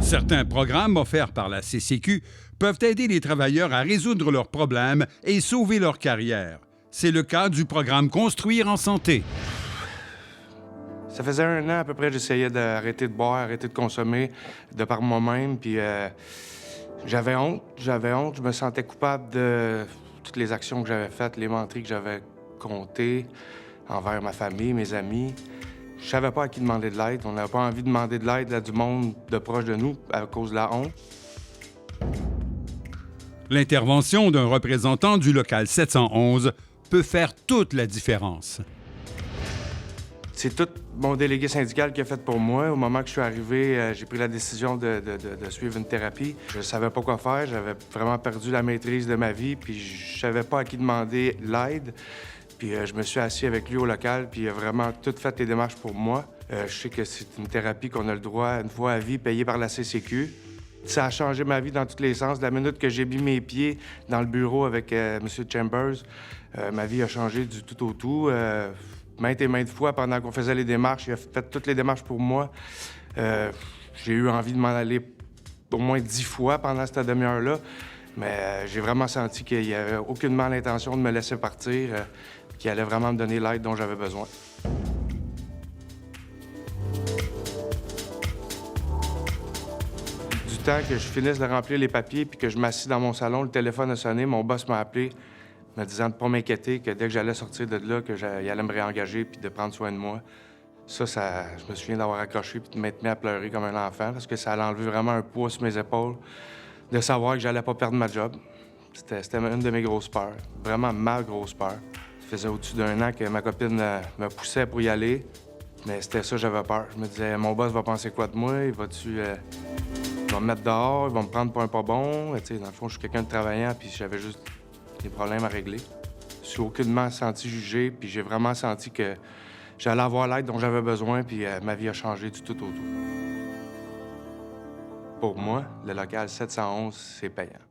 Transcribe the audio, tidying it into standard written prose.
Certains programmes offerts par la CCQ peuvent aider les travailleurs à résoudre leurs problèmes et sauver leur carrière. C'est le cas du programme Construire en santé. Ça faisait 1 an à peu près, j'essayais d'arrêter de boire, arrêter de consommer de par moi-même, puis j'avais honte. Je me sentais coupable de toutes les actions que j'avais faites, les menteries que j'avais comptées envers ma famille, mes amis. Je savais pas à qui demander de l'aide. On n'avait pas envie de demander de l'aide à du monde de proche de nous à cause de la honte. L'intervention d'un représentant du local 711 peut faire toute la différence. C'est tout mon délégué syndical qui a fait pour moi. Au moment que je suis arrivé, j'ai pris la décision de suivre une thérapie. Je savais pas quoi faire. J'avais vraiment perdu la maîtrise de ma vie, puis je savais pas à qui demander l'aide. Puis je me suis assis avec lui au local, puis il a vraiment tout fait les démarches pour moi. Je sais que c'est une thérapie qu'on a le droit, une fois à vie, payée par la CCQ. Ça a changé ma vie dans tous les sens. La minute que j'ai mis mes pieds dans le bureau avec M. Chambers, ma vie a changé du tout au tout. Maintes et maintes fois, pendant qu'on faisait les démarches, il a fait toutes les démarches pour moi. J'ai eu envie de m'en aller au moins 10 fois pendant cette demi-heure-là. Mais j'ai vraiment senti qu'il n'y avait aucunement l'intention de me laisser partir, qu'il allait vraiment me donner l'aide dont j'avais besoin. Du temps que je finisse de remplir les papiers puis que je m'assis dans mon salon, le téléphone a sonné, mon boss m'a appelé, me disant de ne pas m'inquiéter, que dès que j'allais sortir de là, qu'il allait me réengager puis de prendre soin de moi. Ça, je me souviens d'avoir accroché puis de m'être mis à pleurer comme un enfant parce que ça allait enlever vraiment un poids sur mes épaules, de savoir que j'allais pas perdre ma job. C'était une de mes grosses peurs, vraiment ma grosse peur. Ça faisait au-dessus d'1 an que ma copine me poussait pour y aller, mais c'était ça, j'avais peur. Je me disais, mon boss va penser quoi de moi? Il va me mettre dehors, il va me prendre pour un pas bon. Tu sais, dans le fond, je suis quelqu'un de travaillant, puis j'avais juste des problèmes à régler. Je suis aucunement senti jugé, puis j'ai vraiment senti que j'allais avoir l'aide dont j'avais besoin, puis ma vie a changé du tout au tout. Pour moi, le local 711, c'est payant.